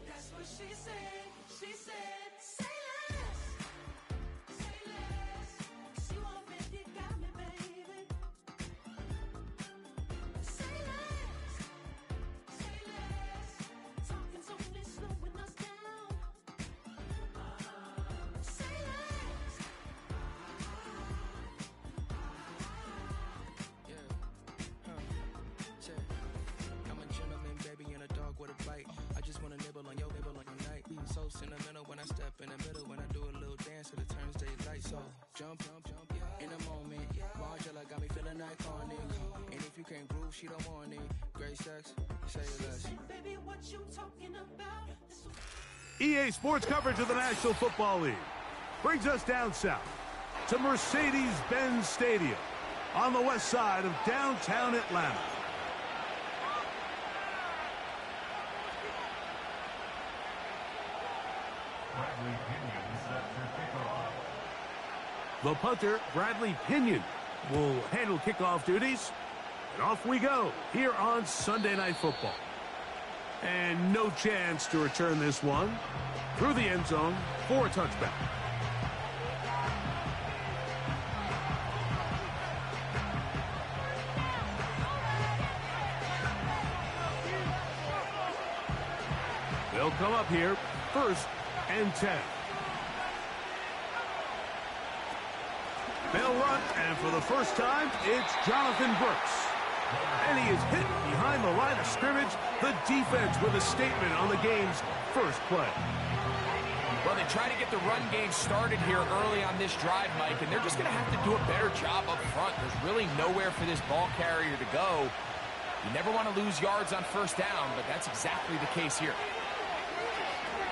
That's what she said. She said, say less. Say less. She won't bet you got me, baby. Say less. Say less. Talking's only slowing us down. Say less. I'm a gentleman, baby, and a dog with a bite. I just wanna nibble on your night. So sentimental when I step in the middle, when I do a little dance till it turns daylight. So jump, in a moment. Margella got me feeling iconic. And if you can't groove, she don't want it. Great sex, say less. Baby, what you talking about? EA Sports coverage of the National Football League brings us down south to Mercedes-Benz Stadium on the west side of downtown Atlanta. The punter, Bradley Pinion, will handle kickoff duties. And off we go here on Sunday Night Football. And no chance to return this one through the end zone for a touchback. They'll come up here, 1st and 10. They'll run, and for the first time, it's Jonathan Brooks. And he is hit behind the line of scrimmage. The defense with a statement on the game's first play. Well, they try to get the run game started here early on this drive, Mike, and they're just going to have to do a better job up front. There's really nowhere for this ball carrier to go. You never want to lose yards on first down, but that's exactly the case here.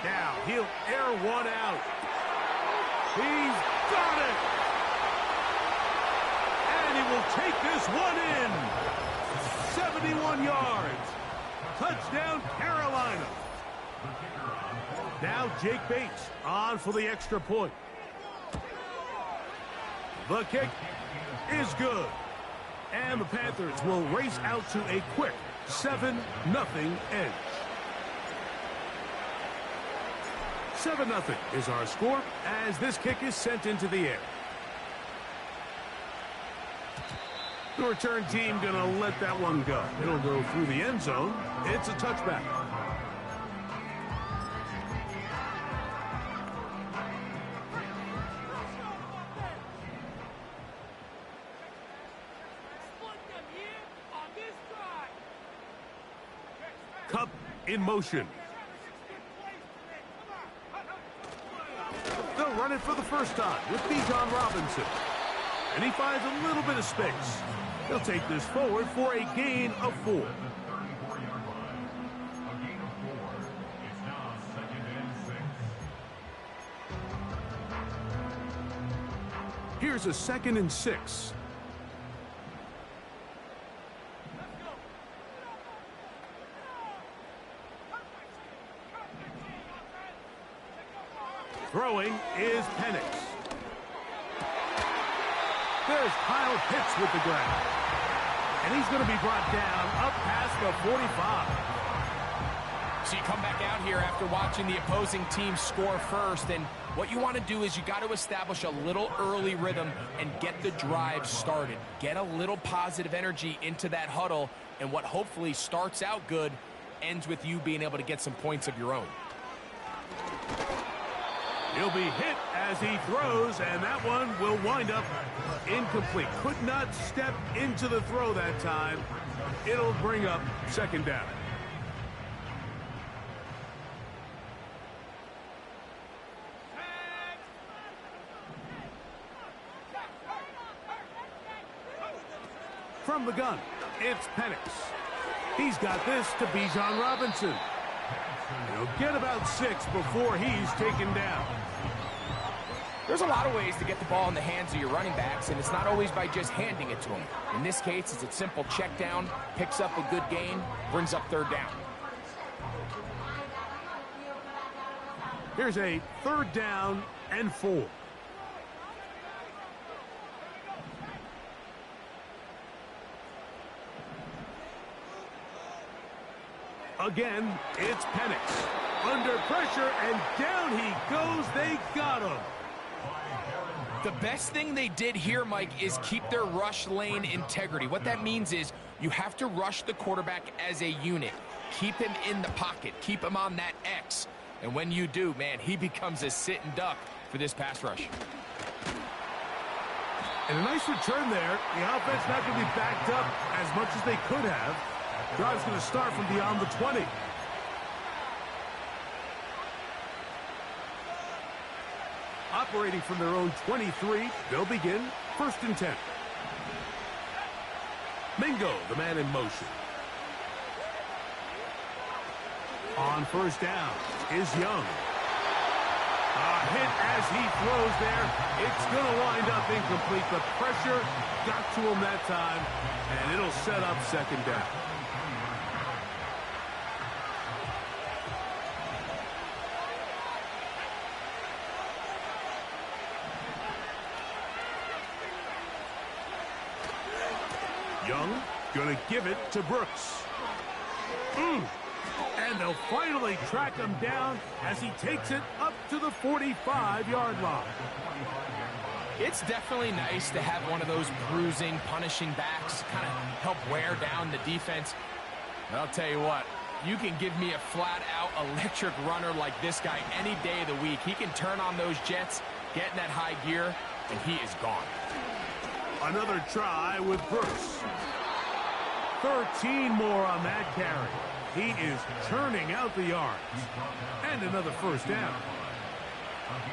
Now, he'll air one out. He's got it! And he will take this one in. 71 yards. Touchdown, Carolina. Now Jake Bates on for the extra point. The kick is good. And the Panthers will race out to a quick 7-0 edge. 7-0 is our score as this kick is sent into the air. The return team going to let that one go. It'll go through the end zone. It's a touchback. Cup in motion. They'll run it for the first time with Bijan Robinson. And he finds a little bit of space. He'll take this forward for a gain of 4. Here's a 2nd and 6. Throwing is Penix. There's Kyle Pitts with the grab. And he's going to be brought down up past the 45. So you come back out here after watching the opposing team score first, and what you want to do is you got to establish a little early rhythm and get the drive started. Get a little positive energy into that huddle, and what hopefully starts out good ends with you being able to get some points of your own. He'll be hit as he throws, and that one will wind up incomplete. Could not step into the throw that time. It'll bring up 2nd down. From the gun, it's Penix. He's got this to Bijan Robinson. He'll get about 6 before he's taken down. There's a lot of ways to get the ball in the hands of your running backs, and it's not always by just handing it to them. In this case, it's a simple check down, picks up a good gain, brings up 3rd down. Here's a 3rd down and 4. Again, it's Penix. Under pressure, and down he goes. They got him. The best thing they did here, Mike, is keep their rush lane integrity. What that means is you have to rush the quarterback as a unit. Keep him in the pocket. Keep him on that X. And when you do, man, he becomes a sit and duck for this pass rush. And a nice return there. The offense not going to be backed up as much as they could have. Drive's going to start from beyond the 20. Operating from their own 23, they'll begin 1st and 10. Mingo, the man in motion. On 1st down is Young. A hit as he throws there. It's going to wind up incomplete. The pressure got to him that time, and it'll set up 2nd down. Young going to give it to Brooks. And they'll finally track him down as he takes it up to the 45-yard line. It's definitely nice to have one of those bruising, punishing backs kind of help wear down the defense. But I'll tell you what, you can give me a flat-out electric runner like this guy any day of the week. He can turn on those jets, get in that high gear, and he is gone. Another try with Brooks. 13 more on that carry. He is churning out the yards. And another 1st down.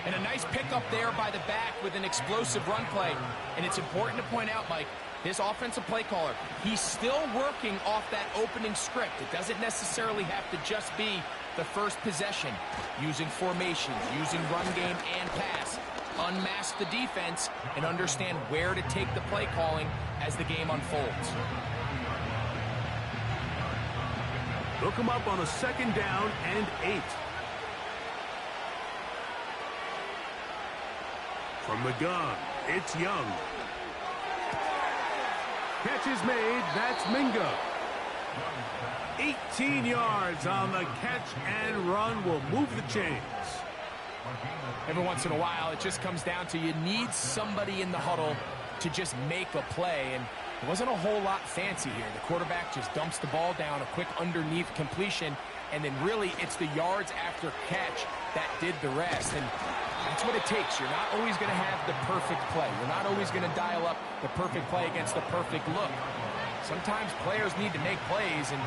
And a nice pickup there by the back with an explosive run play. And it's important to point out, Mike, this offensive play caller, he's still working off that opening script. It doesn't necessarily have to just be the first possession. Using formations, using run game and pass. Unmask the defense and understand where to take the play calling as the game unfolds. Look him up on a 2nd down and 8. From the gun, it's Young. Catch is made. That's Mingo. 18 yards on the catch and run will move the chains. Every once in a while, it just comes down to you need somebody in the huddle to just make a play, and it wasn't a whole lot fancy here. The quarterback just dumps the ball down, a quick underneath completion, and then really it's the yards after catch that did the rest, and that's what it takes. You're not always going to have the perfect play. You're not always going to dial up the perfect play against the perfect look. Sometimes players need to make plays, and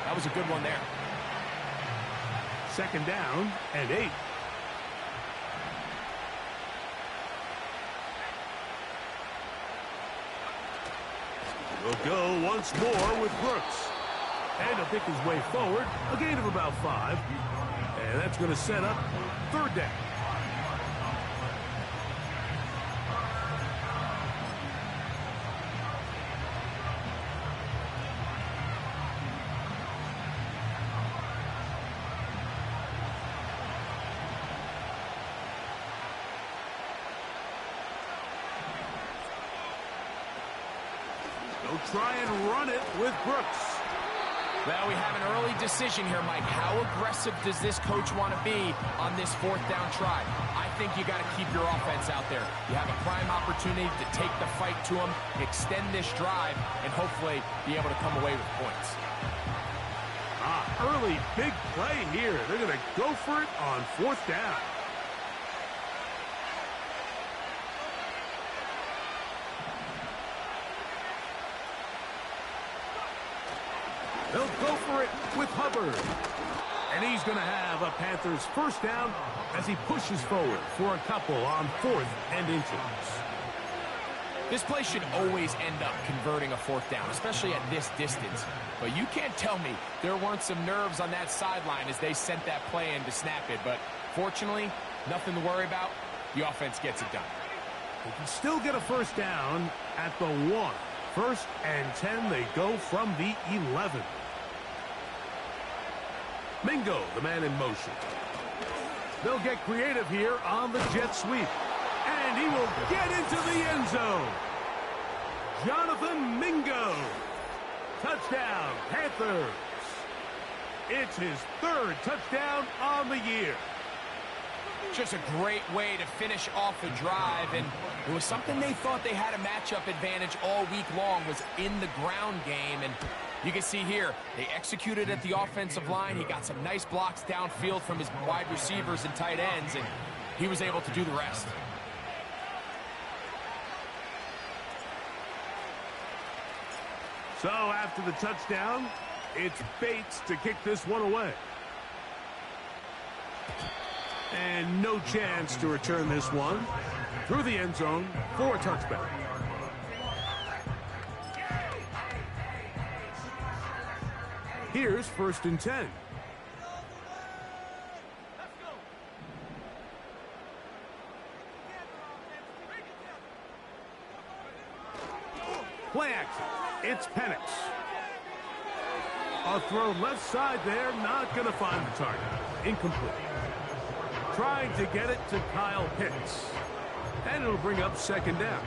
that was a good one there. 2nd down and 8. Will go once more with Brooks. And he'll pick his way forward, a gain of about 5. And that's going to set up 3rd down. They'll try and run it with Brooks. Well, we have an early decision here, Mike. How aggressive does this coach want to be on this 4th down try? I think you got to keep your offense out there. You have a prime opportunity to take the fight to them, extend this drive, and hopefully be able to come away with points. Early big play here. They're going to go for it on 4th down. They'll go for it with Hubbard. And he's going to have a Panthers 1st down as he pushes forward for a couple on 4th and inches. This play should always end up converting a 4th down, especially at this distance. But you can't tell me there weren't some nerves on that sideline as they sent that play in to snap it. But fortunately, nothing to worry about. The offense gets it done. They can still get a 1st down at the 1. 1st and 10, they go from the 11. Mingo, the man in motion. They'll get creative here on the jet sweep. And he will get into the end zone. Jonathan Mingo. Touchdown, Panthers. It's his third touchdown on the year. Just a great way to finish off the drive, and it was something they thought they had a matchup advantage all week long, was in the ground game. And you can see here, they executed at the offensive line. He got some nice blocks downfield from his wide receivers and tight ends, and he was able to do the rest. So after the touchdown, it's Bates to kick this one away. And no chance to return this one through the end zone for a touchback. Here's 1st and 10. Play action. It's Penix. A throw left side there, not going to find the target. Incomplete. Trying to get it to Kyle Pitts. And it'll bring up 2nd down.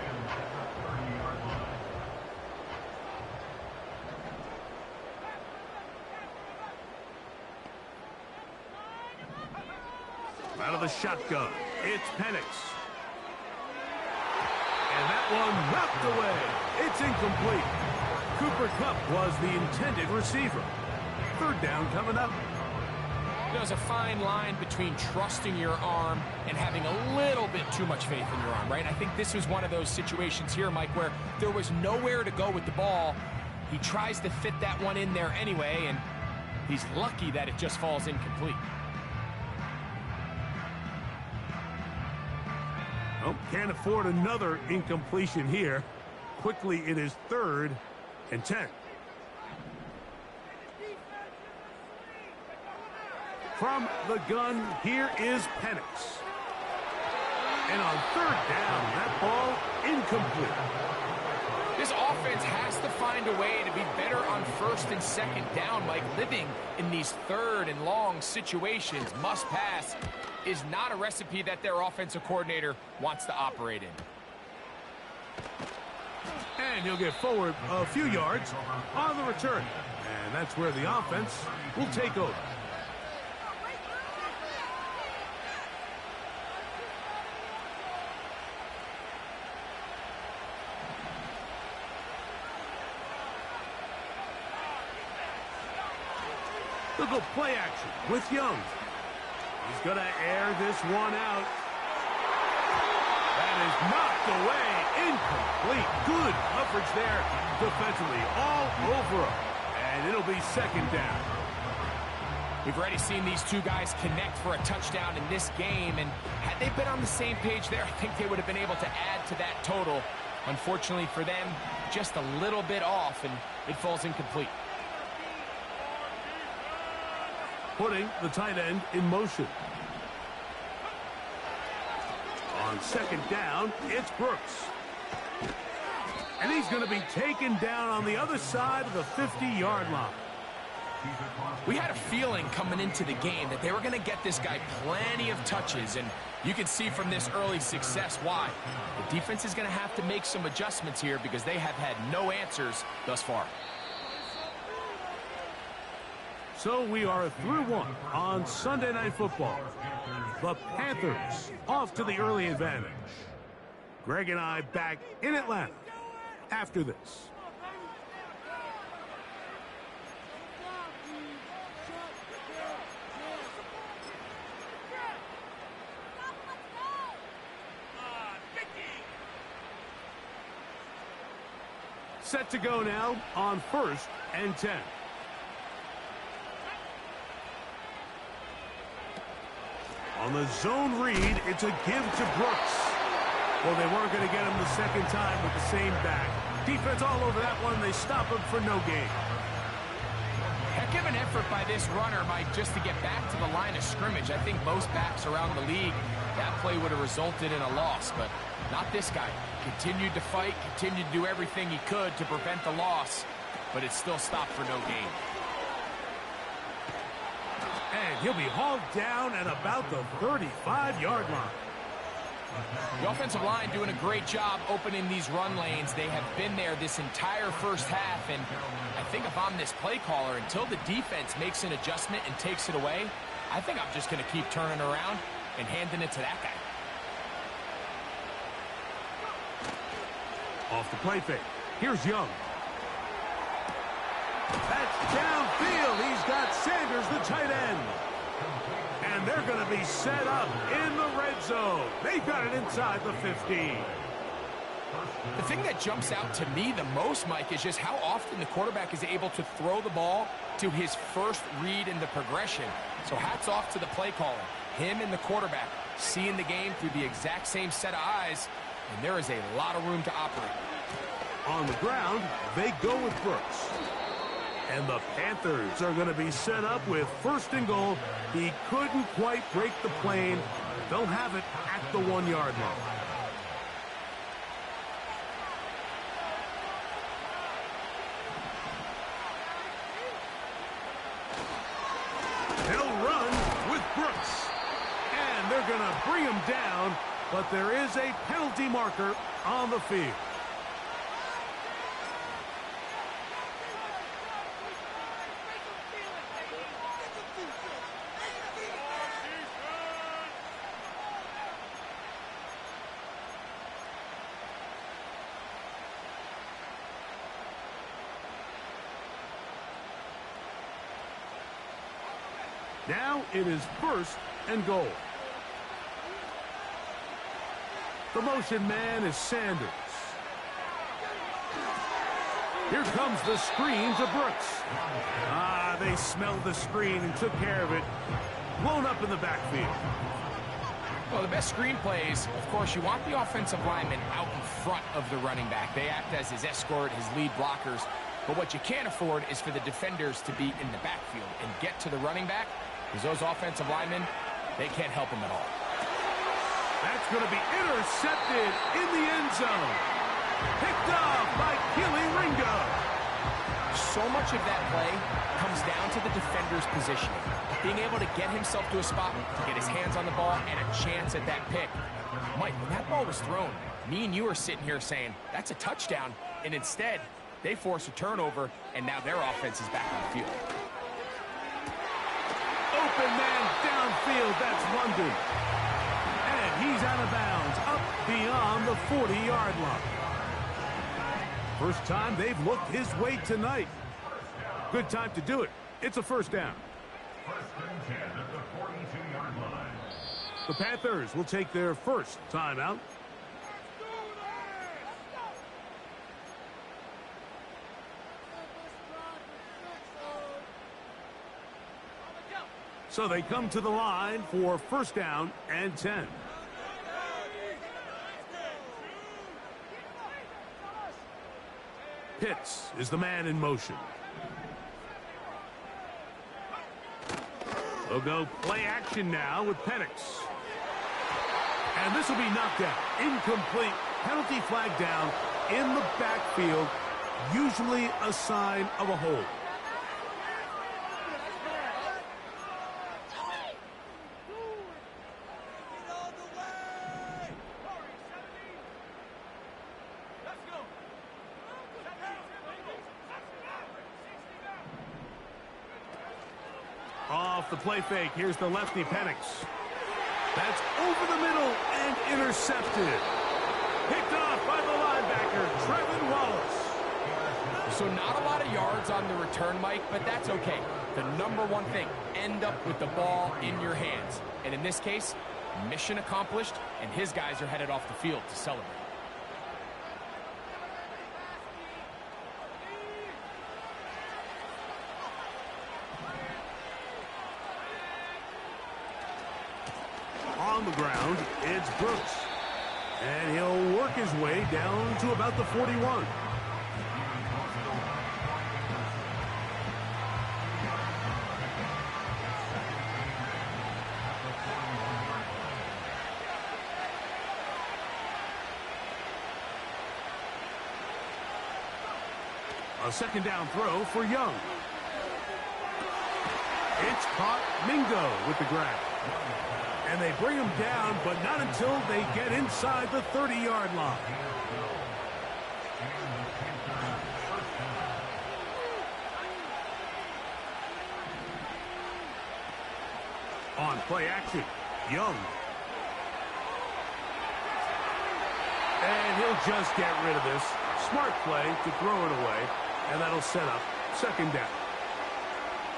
Out of the shotgun, it's Penix. And that one knocked away. It's incomplete. Cooper Kupp was the intended receiver. 3rd down coming up. There's a fine line between trusting your arm and having a little bit too much faith in your arm, right? I think this was one of those situations here, Mike, where there was nowhere to go with the ball. He tries to fit that one in there anyway, and he's lucky that it just falls incomplete. Oh, can't afford another incompletion here. Quickly, it is 3rd and 10. From the gun, here is Penix. And on 3rd down, that ball incomplete. This offense has to find a way to be better on 1st and 2nd down, Mike. Living in these 3rd and long situations, must pass, is not a recipe that their offensive coordinator wants to operate in. And he'll get forward a few yards on the return. And that's where the offense will take over. They'll go play action with Young. He's going to air this one out. That is knocked away. Incomplete. Good coverage there defensively. All over him. And it'll be 2nd down. We've already seen these two guys connect for a touchdown in this game, and had they been on the same page there, I think they would have been able to add to that total. Unfortunately for them, just a little bit off, and it falls incomplete. Putting the tight end in motion. On 2nd down, it's Brooks. And he's going to be taken down on the other side of the 50-yard line. We had a feeling coming into the game that they were going to get this guy plenty of touches, and you can see from this early success why. The defense is going to have to make some adjustments here because they have had no answers thus far. So we are through one on Sunday Night Football. The Panthers off to the early advantage. Greg and I back in Atlanta after this. Set to go now on 1st and 10. On the zone read, it's a give to Brooks. Well, they weren't going to get him the 2nd time with the same back. Defense all over that one. They stop him for no gain. Heck of an effort by this runner, Mike, just to get back to the line of scrimmage. I think most backs around the league, that play would have resulted in a loss, but not this guy. Continued to fight, continued to do everything he could to prevent the loss, but it still stopped for no gain. And he'll be hauled down at about the 35-yard line. The offensive line doing a great job opening these run lanes. They have been there this entire first half, and I think if I'm this play caller, until the defense makes an adjustment and takes it away, I think I'm just going to keep turning around and handing it to that guy. Off the play fake. Here's Young. That's downfield. He's got Sanders, the tight end. And they're going to be set up in the red zone. They've got it inside the 15. The thing that jumps out to me the most, Mike, is just how often the quarterback is able to throw the ball to his first read in the progression. So hats off to the play caller. Him and the quarterback seeing the game through the exact same set of eyes, and there is a lot of room to operate. On the ground, they go with Brooks. And the Panthers are going to be set up with 1st and goal. He couldn't quite break the plane. They'll have it at the 1-yard line. They'll run with Brooks. And they're going to bring him down, but there is a penalty marker on the field. Now it is 1st and goal. The motion man is Sanders. Here comes the screen to Brooks. They smelled the screen and took care of it. Blown up in the backfield. Well, the best screen plays, of course, you want the offensive lineman out in front of the running back. They act as his escort, his lead blockers. But what you can't afford is for the defenders to be in the backfield and get to the running back, because those offensive linemen, they can't help him at all. That's going to be intercepted in the end zone. Picked up by Kelee Ringo. So much of that play comes down to the defender's positioning. Being able to get himself to a spot, to get his hands on the ball, and a chance at that pick. Mike, when that ball was thrown, me and you are sitting here saying, that's a touchdown. And instead, they force a turnover, and now their offense is back on the field. Open man downfield, that's London. And he's out of bounds, up beyond the 40-yard line. First time they've looked his way tonight. Good time to do it. It's a 1st down. 1st and 10 at the 42-yard line. The Panthers will take their first timeout. So they come to the line for 1st down and 10. Pitts is the man in motion. They'll go play action now with Penix. And this will be knocked out. Incomplete. Penalty flag down in the backfield. Usually a sign of a hold. Off the play fake, here's the lefty Penix. That's over the middle and intercepted. Picked off by the linebacker, Trevin Wallace. So not a lot of yards on the return, Mike, but that's okay. The number one thing, end up with the ball in your hands. And in this case, mission accomplished, and his guys are headed off the field to celebrate. On the ground, it's Brooks. And he'll work his way down to about the 41. A 2nd down throw for Young. It's caught. Mingo with the grab. And they bring him down, but not until they get inside the 30-yard line. On play action, Young. And he'll just get rid of this. Smart play to throw it away, and that'll set up second down.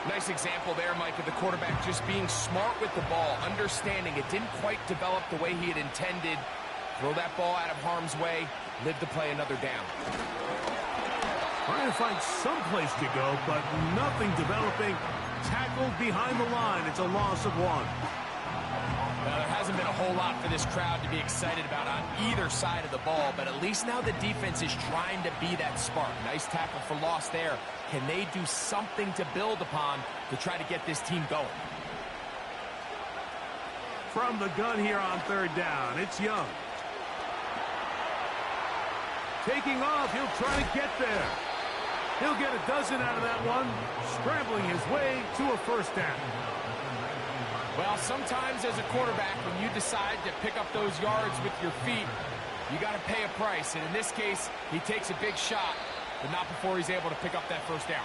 Nice example there, Mike, of the quarterback just being smart with the ball, understanding it didn't quite develop the way he had intended. Throw that ball out of harm's way, live to play another down. Trying to find some place to go, but nothing developing. Tackled behind the line. It's a loss of 1. Now, there hasn't been a whole lot for this crowd to be excited about on either side of the ball, but at least now the defense is trying to be that spark. Nice tackle for loss there. Can they do something to build upon to try to get this team going? From the gun here on third down, it's Young. Taking off, he'll try to get there. He'll get a dozen out of that one, scrambling his way to a first down. Well, sometimes as a quarterback, when you decide to pick up those yards with your feet, you got to pay a price. And in this case, he takes a big shot, but not before he's able to pick up that first down.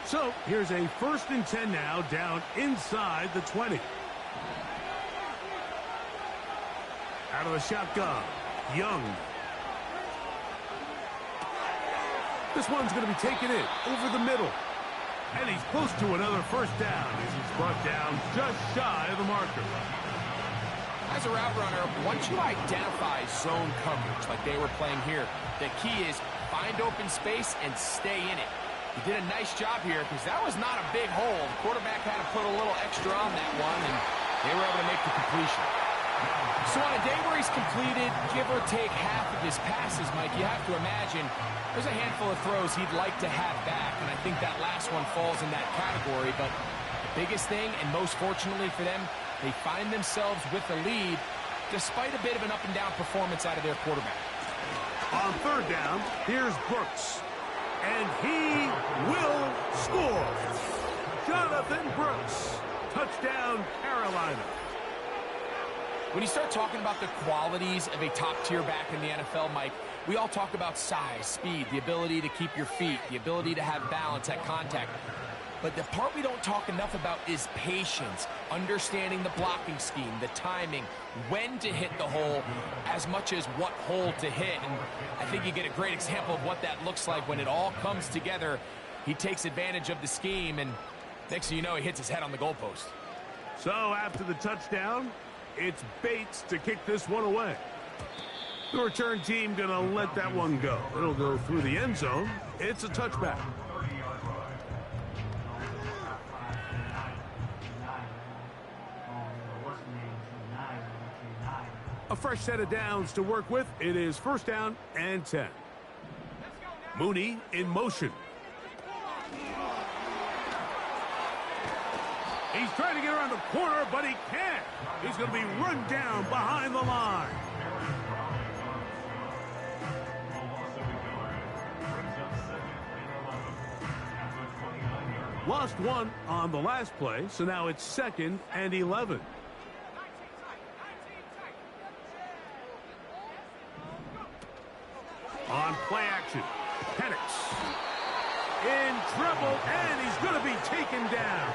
So here's a 1st and 10 now, down inside the 20. Out of the shotgun, Young. This one's going to be taken in over the middle. And he's close to another first down as he's brought down just shy of the marker. As a route runner, once you identify zone coverage like they were playing here, the key is find open space and stay in it. He did a nice job here because that was not a big hole. The quarterback had to put a little extra on that one, and they were able to make the completion. So on a day where he's completed, give or take half of his passes, Mike, you have to imagine there's a handful of throws he'd like to have back, and I think that last one falls in that category. But the biggest thing, and most fortunately for them, they find themselves with a lead despite a bit of an up-and-down performance out of their quarterback. On third down, here's Brooks. And he will score. Jonathan Brooks. Touchdown, Carolina. When you start talking about the qualities of a top-tier back in the NFL, Mike, we all talk about size, speed, the ability to keep your feet, the ability to have balance at contact. But the part we don't talk enough about is patience, understanding the blocking scheme, the timing, when to hit the hole, as much as what hole to hit. And I think you get a great example of what that looks like when it all comes together. He takes advantage of the scheme, and next thing you know, he hits his head on the goalpost. So after the touchdown, it's Bates to kick this one away. The return team going to let that one go. It'll go through the end zone. It's a touchback. A fresh set of downs to work with. It is 1st down and 10. Mooney in motion. He's trying to get around the corner, but he can't. He's going to be run down behind the line. Lost one on the last play, so now it's 2nd and 11. On play action, Penix in trouble, and he's going to be taken down.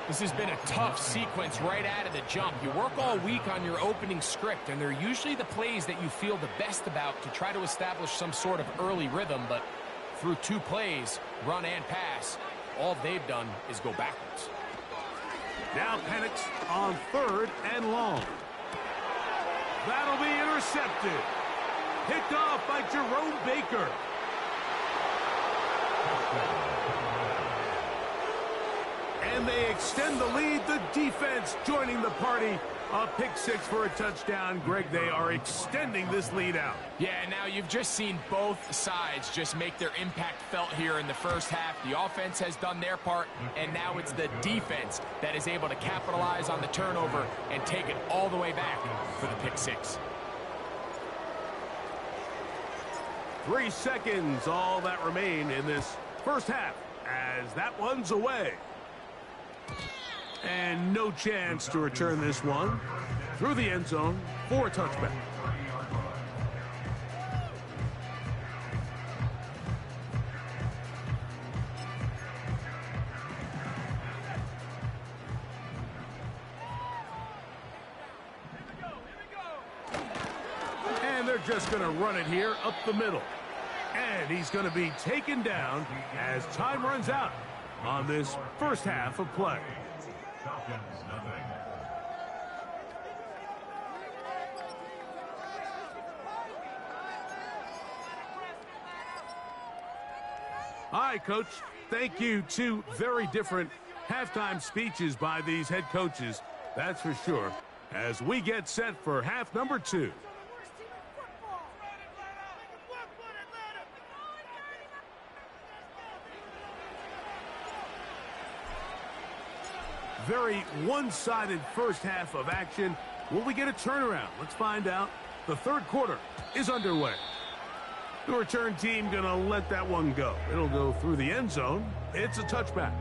This has been a tough sequence right out of the jump. You work all week on your opening script, and they're usually the plays that you feel the best about to try to establish some sort of early rhythm, but through 2 plays, run and pass, all they've done is go backwards. Now Penix on 3rd and long. That'll be intercepted. Picked off by Jerome Baker. And they extend the lead. The defense joining the party. A pick 6 for a touchdown. Greg, they are extending this lead out. Yeah, now you've just seen both sides just make their impact felt here in the first half. The offense has done their part, and now it's the defense that is able to capitalize on the turnover and take it all the way back for the pick 6. 3 seconds, all that remain in this first half, as that one's away. And no chance to return this one through the end zone for a touchback. And they're just going to run it here up the middle. And he's going to be taken down as time runs out on this first half of play. Falcons, nothing. All right, Coach. Thank you. Two very different halftime speeches by these head coaches. That's for sure. As we get set for half number 2. Very one-sided first half of action. Will we get a turnaround? Let's find out. The third quarter is underway. The return team going to let that one go. It'll go through the end zone. It's a touchback.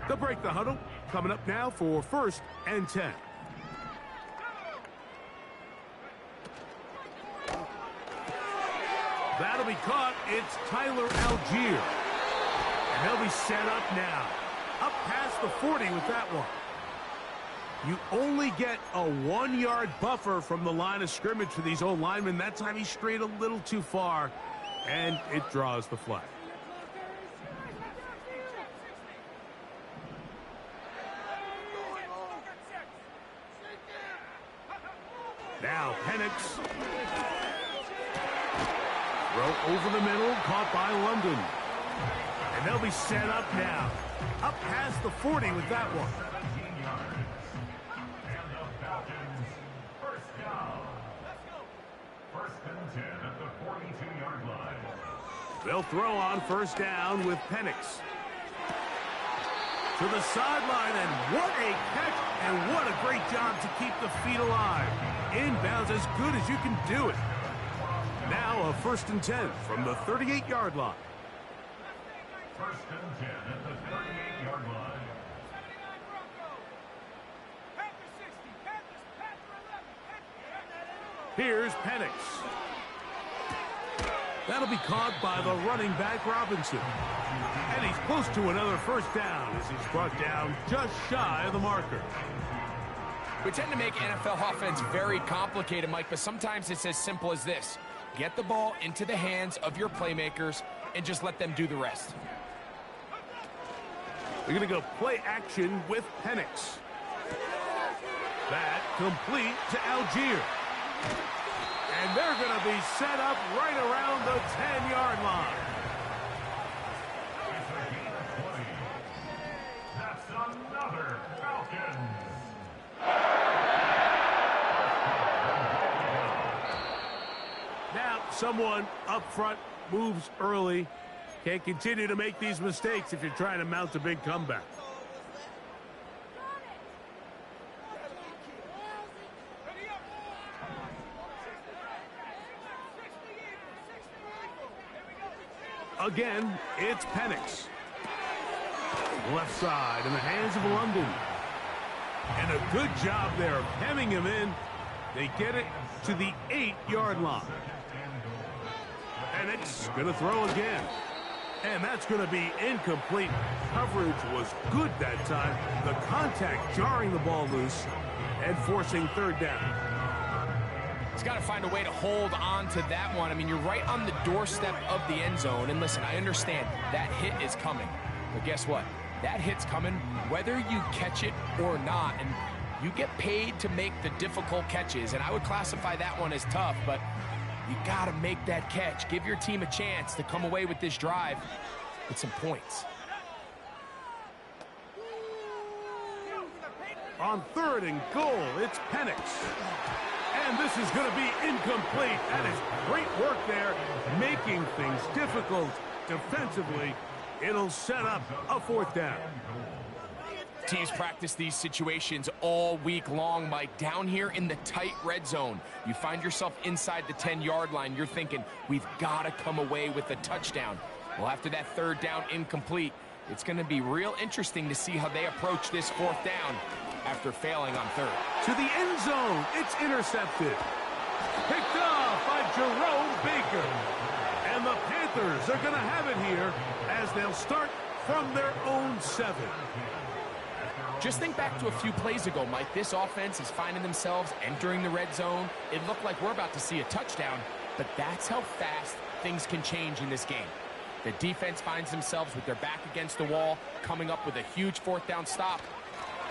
They'll break the huddle. Coming up now for 1st and 10. That'll be caught. It's Tyler Algier. And they'll be set up now. Up past the 40 with that one. You only get a 1-yard buffer from the line of scrimmage for these old linemen. That time he strayed a little too far, and it draws the flag. Now Penix. Throw over the middle, caught by London. And they'll be set up now. Up past the 40 with that one. 17 yards. And the Falcons, first down. 1st and 10 at the 42-yard line. They'll throw on 1st down with Penix. To the sideline, and what a catch, and what a great job to keep the feet alive. Inbounds as good as you can do it. Now a 1st and 10 from the 38-yard line. 1st and 10 at the 38-yard line. Here's Penix. That'll be caught by the running back Robinson. And he's close to another 1st down as he's brought down just shy of the marker. We tend to make NFL offense very complicated, Mike, but sometimes it's as simple as this. Get the ball into the hands of your playmakers and just let them do the rest. We're going to go play action with Penix. That complete to Algier. And they're going to be set up right around the 10-yard line. It's a gain of 20. That's another Falcons. Now someone up front moves early. Can't continue to make these mistakes if you're trying to mount a big comeback. Again, it's Penix. Left side in the hands of London. And a good job there of hemming him in. They get it to the 8-yard line. Penix going to throw again. And that's going to be incomplete. Coverage was good that time. The contact jarring the ball loose and forcing 3rd down. He's got to find a way to hold on to that one. I mean, you're right on the doorstep of the end zone. And listen, I understand that hit is coming. But guess what? That hit's coming whether you catch it or not. And you get paid to make the difficult catches. And I would classify that one as tough, but you got to make that catch. Give your team a chance to come away with this drive with some points. On 3rd and goal, it's Penix. And this is going to be incomplete. That is great work there, making things difficult defensively. It'll set up a 4th down. Teams practice these situations all week long, Mike. Down here in the tight red zone, you find yourself inside the 10-yard line. You're thinking, we've got to come away with a touchdown. Well, after that third down incomplete, it's going to be real interesting to see how they approach this fourth down after failing on third. To the end zone, it's intercepted. Picked off by Jerome Baker. And the Panthers are going to have it here as they'll start from their own 7. Just think back to a few plays ago, Mike. This offense is finding themselves entering the red zone. It looked like we're about to see a touchdown, but that's how fast things can change in this game. The defense finds themselves with their back against the wall, coming up with a huge fourth down stop.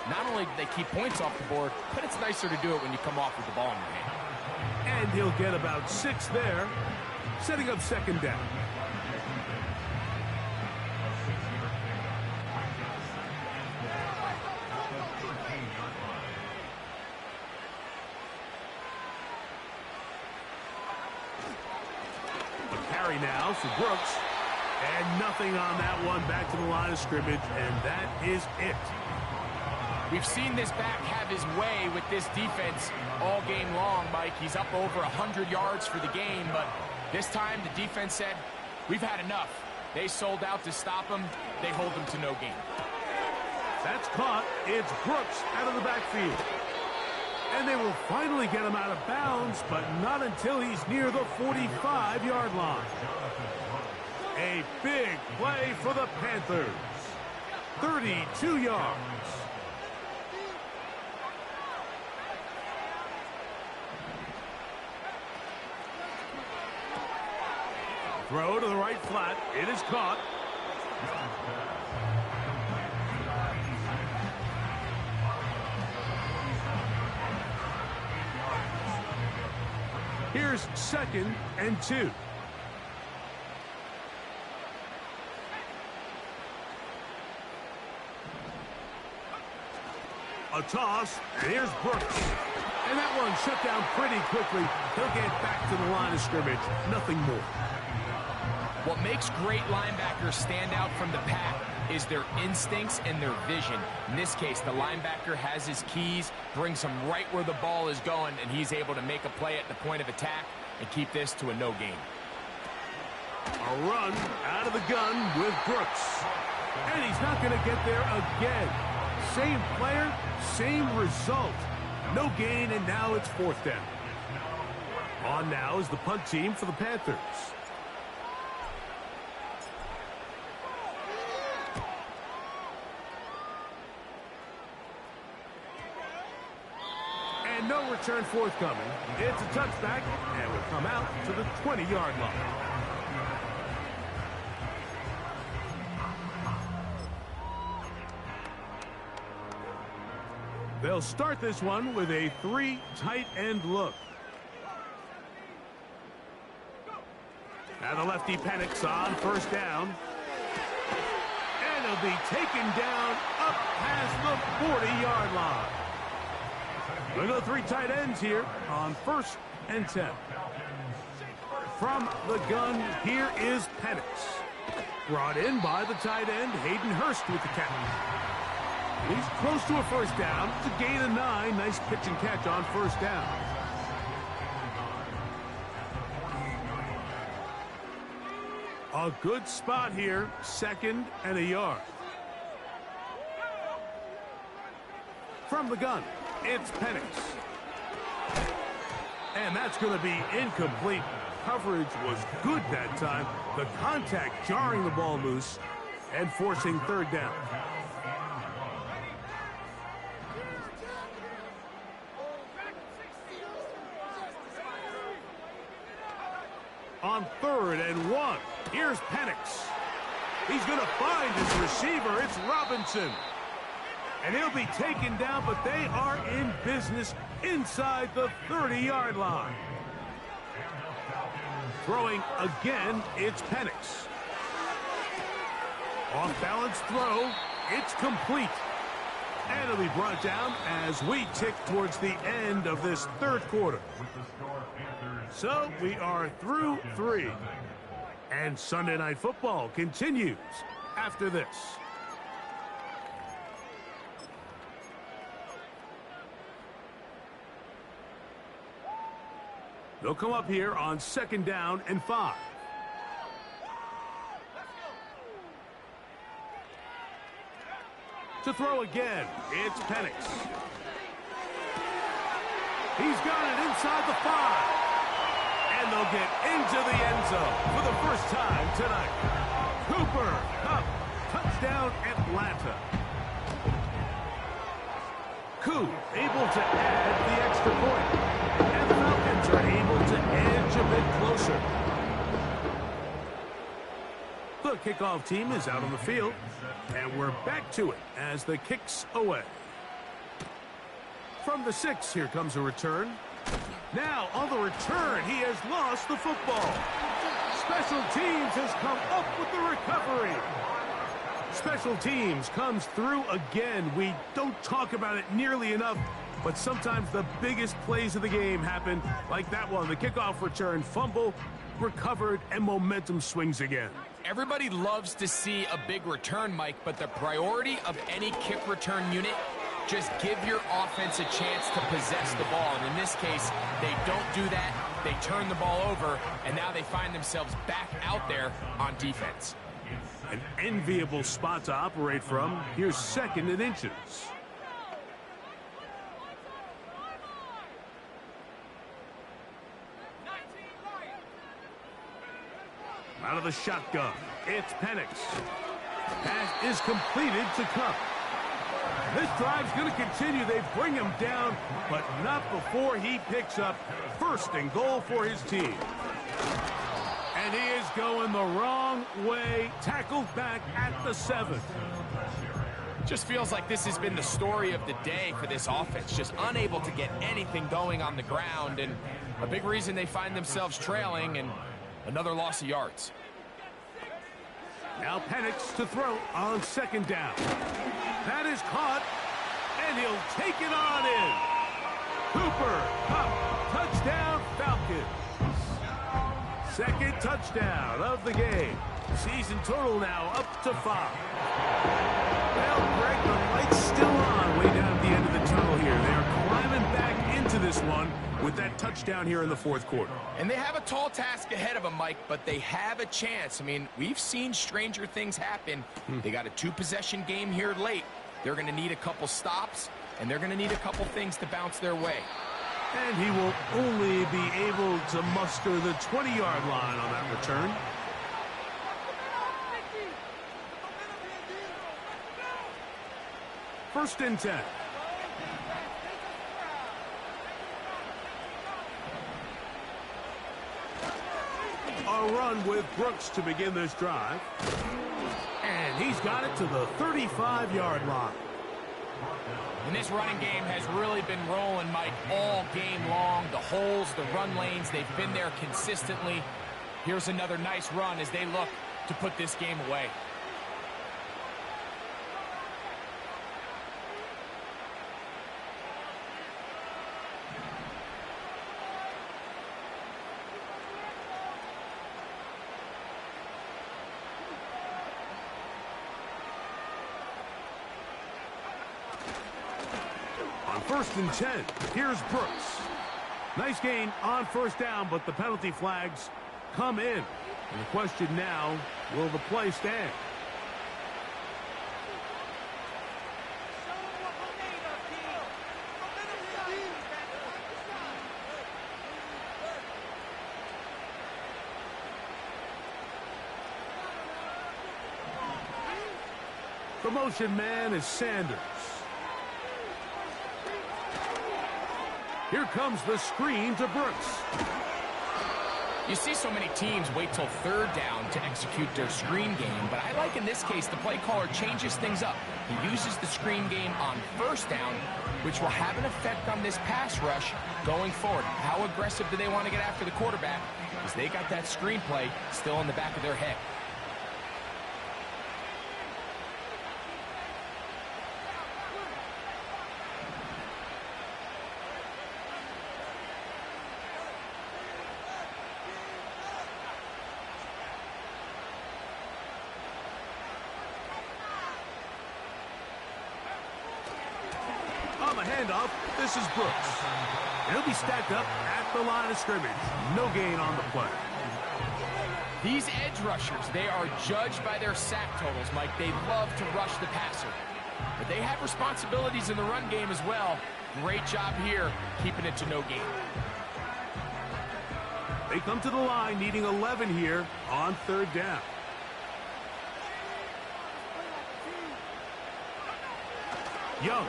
Not only do they keep points off the board, but it's nicer to do it when you come off with the ball in your hand. And he'll get about 6 there, setting up second down. Carry now for Brooks, and nothing on that one. Back to the line of scrimmage, and that is it. We've seen this back have his way with this defense all game long, Mike. He's up over 100 yards for the game, but this time the defense said, we've had enough. They sold out to stop him. They hold him to no gain. That's caught. It's Brooks out of the backfield. And they will finally get him out of bounds, but not until he's near the 45-yard line. A big play for the Panthers. 32 yards. Throw to the right flat. It is caught. Here's 2nd and 2. A toss, and here's Brooks. And that one shut down pretty quickly. He'll get back to the line of scrimmage. Nothing more. What makes great linebackers stand out from the pack is their instincts and their vision. In this case, the linebacker has his keys, brings him right where the ball is going, and he's able to make a play at the point of attack and keep this to a no gain. A run out of the gun with Brooks. And he's not going to get there again. Same player, same result. No gain, and now it's 4th down. On now is the punt team for the Panthers. And no return forthcoming. It's a touchback, and will come out to the 20-yard line. They'll start this one with a 3 tight end look. Now the lefty Penix on 1st down. And he'll be taken down up past the 40-yard line. We'll go 3 tight ends here on 1st and 10. From the gun, here is Penix. Brought in by the tight end, Hayden Hurst with the catch. He's close to a 1st down. It's a gain of 9. Nice pitch and catch on 1st down. A good spot here. 2nd and a yard. From the gun, it's Penix. And that's going to be incomplete. Coverage was good that time. The contact jarring the ball loose and forcing 3rd down. On 3rd and 1, here's Penix. He's going to find his receiver. It's Robinson. And he'll be taken down, but they are in business inside the 30-yard line. Throwing again, it's Penix. Off-balance throw. It's complete. And it'll be brought down as we tick towards the end of this 3rd quarter. So we are through 3. And Sunday Night Football continues after this. They'll come up here on 2nd down and 5. To throw again, it's Penix. He's got it inside the 5. And they'll get into the end zone for the first time tonight. Cooper Kupp, touchdown Atlanta. Koo able to add the extra point. And the Falcons are able to edge a bit closer. The kickoff team is out on the field, and we're back to it as the kick's away. From the 6, here comes a return. Now, on the return, he has lost the football. Special teams has come up with the recovery. Special teams comes through again. We don't talk about it nearly enough, but sometimes the biggest plays of the game happen like that one. The kickoff return, fumble, recovered, and momentum swings again. Everybody loves to see a big return, Mike, but the priority of any kick return unit, just give your offense a chance to possess the ball. And in this case, they don't do that. They turn the ball over, and now they find themselves back out there on defense. An enviable spot to operate from. Here's 2nd and inches. Out of the shotgun, it's Penix. Pass is completed to Kupp. This drive's going to continue. They bring him down, but not before he picks up 1st and goal for his team. And he is going the wrong way, tackled back at the 7. Just feels like this has been the story of the day for this offense. Just unable to get anything going on the ground, and a big reason they find themselves trailing and another loss of yards. Now Penix to throw on 2nd down. That is caught, and he'll take it on in. Cooper Kupp, touchdown Falcons. 2nd touchdown of the game. Season total now up to 5. Well, Greg, the light's still on way down at the end of the tunnel here. They are climbing back into this one with that touchdown here in the 4th quarter. And they have a tall task ahead of them, Mike, but they have a chance. I mean, we've seen stranger things happen. They got a 2-possession game here late. They're going to need a couple stops, and they're going to need a couple things to bounce their way. And he will only be able to muster the 20-yard line on that return. First and 10. A run with Brooks to begin this drive. And he's got it to the 35-yard line. And this running game has really been rolling, Mike, all game long. The holes, the run lanes, they've been there consistently. Here's another nice run as they look to put this game away. On 1st and 10, here's Brooks. Nice gain on 1st down, but the penalty flags come in. And the question now, will the play stand? The motion man is Sanders. Here comes the screen to Brooks. You see so many teams wait till 3rd down to execute their screen game, but I like in this case the play caller changes things up. He uses the screen game on 1st down, which will have an effect on this pass rush going forward. How aggressive do they want to get after the quarterback? Because they got that screen play still in the back of their head. On the handoff, this is Brooks. And he'll be stacked up at the line of scrimmage. No gain on the play. These edge rushers, they are judged by their sack totals, Mike. They love to rush the passer. But they have responsibilities in the run game as well. Great job here, keeping it to no gain. They come to the line needing 11 here on third down. Young.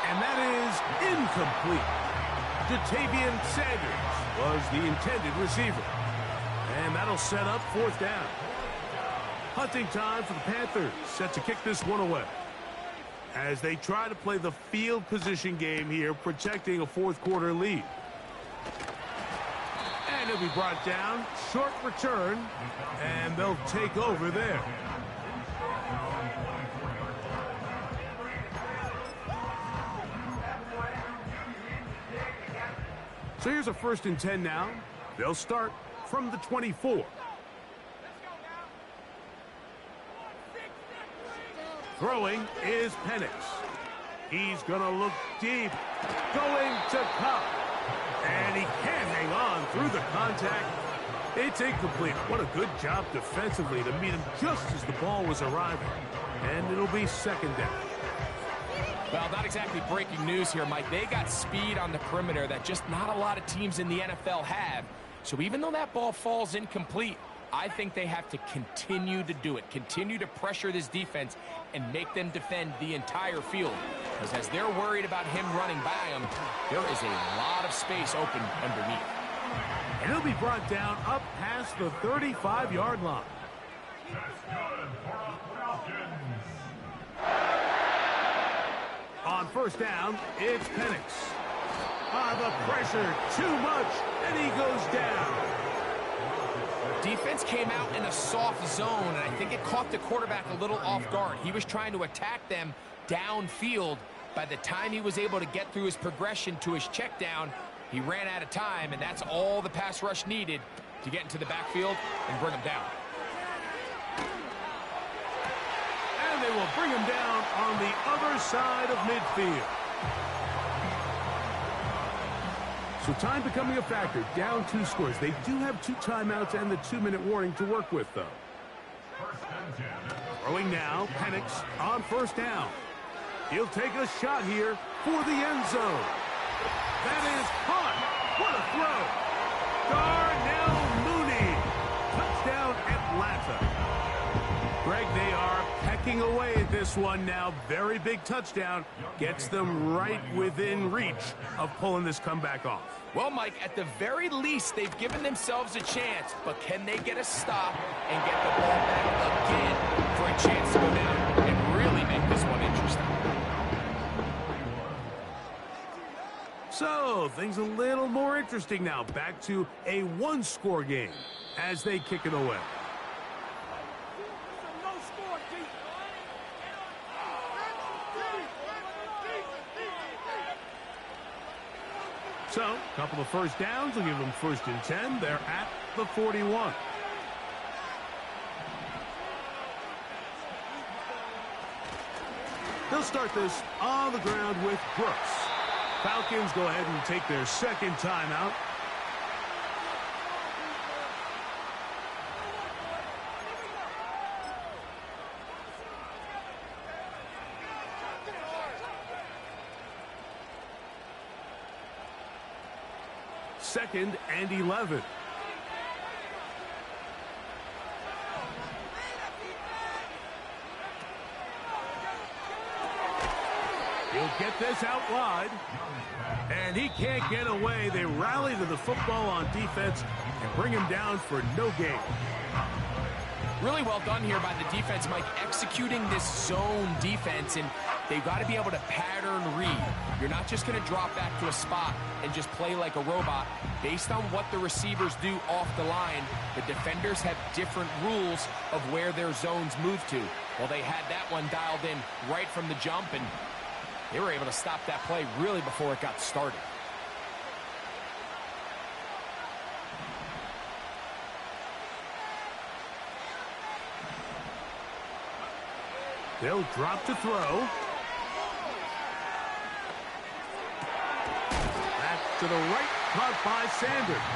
And that is incomplete. Jatavian Sanders was the intended receiver. And that'll set up fourth down. Hunting time for the Panthers, set to kick this one away. As they try to play the field position game here, protecting a fourth quarter lead. And he'll be brought down, short return, and they'll take over there. So here's a 1st and 10 now. They'll start from the 24. Throwing is Penix. He's going to look deep. Going to Cup. And he can hang on through the contact. It's incomplete. What a good job defensively to meet him just as the ball was arriving. And it'll be second down. Well, not exactly breaking news here, Mike. They got speed on the perimeter that just not a lot of teams in the NFL have. So even though that ball falls incomplete, I think they have to continue to do it. Continue to pressure this defense and make them defend the entire field. Because as they're worried about him running by them, there is a lot of space open underneath. And he'll be brought down up past the 35-yard line. That's good for a Falcons. On first down, it's Penix. The pressure, too much, and he goes down. Defense came out in a soft zone, and I think it caught the quarterback a little off guard. He was trying to attack them downfield. By the time he was able to get through his progression to his check down, he ran out of time, and that's all the pass rush needed to get into the backfield and bring him down. And they will bring him down on the other side of midfield. So time becoming a factor, down 2 scores. They do have 2 timeouts and the 2-minute warning to work with, though. Throwing now, Penix on first down. He'll take a shot here for the end zone. That is caught. What a throw. Darnell Mooney. Touchdown, Atlanta. Greg, they are pecking away at this one now. Very big touchdown. Gets them right within reach of pulling this comeback off. Well, Mike, at the very least, they've given themselves a chance, but can they get a stop and get the ball back again for a chance to go down and really make this one interesting? So, things a little more interesting now. Back to a 1-score game as they kick it away. So, a couple of first downs will give them 1st and 10. They're at the 41. They'll start this on the ground with Brooks. Falcons go ahead and take their 2nd timeout. Second and 11. He'll get this out wide. And he can't get away. They rally to the football on defense and bring him down for no gain. Really well done here by the defense, Mike, executing this zone defense, and they've got to be able to pattern read. You're not just going to drop back to a spot and just play like a robot. Based on what the receivers do off the line, the defenders have different rules of where their zones move to. Well, they had that one dialed in right from the jump, and they were able to stop that play really before it got started. They'll drop to throw. to the right, caught by Sanders.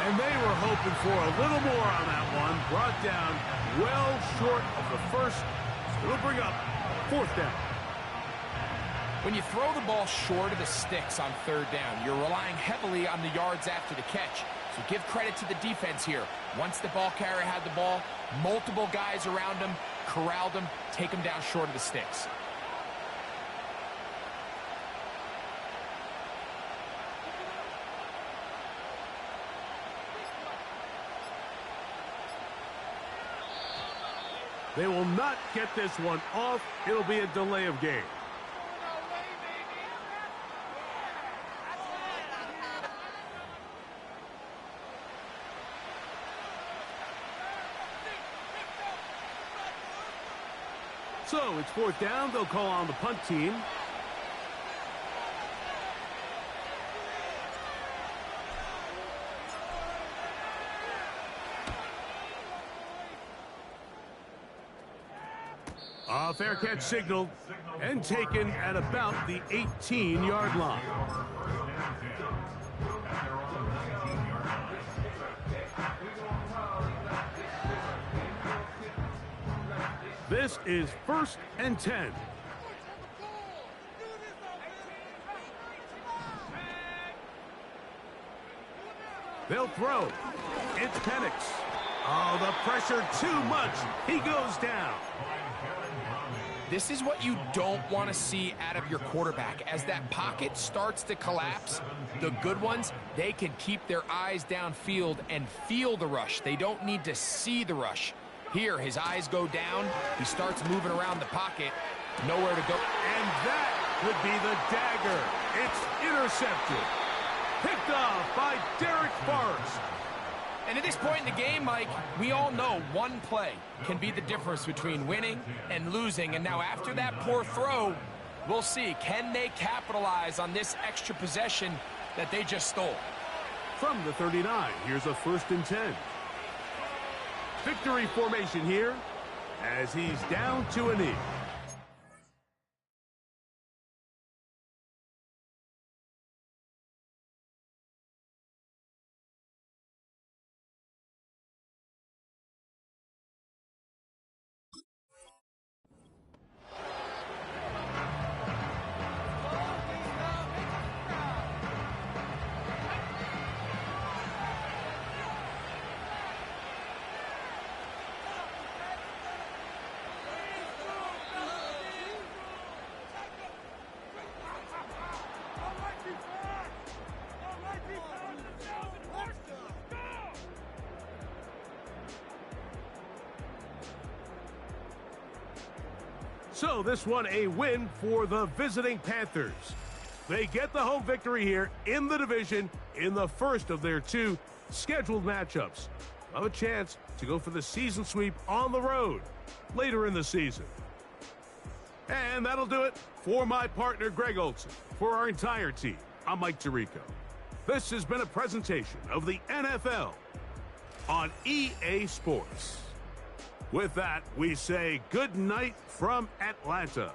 And they were hoping for a little more on that one. Brought down well short of the first. So it'll bring up 4th down. When you throw the ball short of the sticks on 3rd down, you're relying heavily on the yards after the catch. So give credit to the defense here. Once the ball carrier had the ball, multiple guys around him, corralled him, take him down short of the sticks. They will not get this one off. It'll be a delay of game. So it's 4th down. They'll call on the punt team. A fair catch signaled and taken at about the 18-yard line. This is 1st and 10. They'll throw. It's Penix. Oh, the pressure too much. He goes down. This is what you don't want to see out of your quarterback. As that pocket starts to collapse, the good ones, they can keep their eyes downfield and feel the rush. They don't need to see the rush. Here, his eyes go down. He starts moving around the pocket. Nowhere to go. And that could be the dagger. It's intercepted. Picked off by Derek Forrest. And at this point in the game, Mike, we all know one play can be the difference between winning and losing. And now after that poor throw, we'll see. Can they capitalize on this extra possession that they just stole? From the 39, here's a 1st and 10. Victory formation here as he's down to a knee. So this one a win for the visiting Panthers. They get the home victory here in the division in the first of their 2 scheduled matchups. Have a chance to go for the season sweep on the road later in the season. And that'll do it for my partner Greg Olson. For our entire team, I'm Mike Tirico. This has been a presentation of the NFL on EA Sports. With that, we say good night from Atlanta.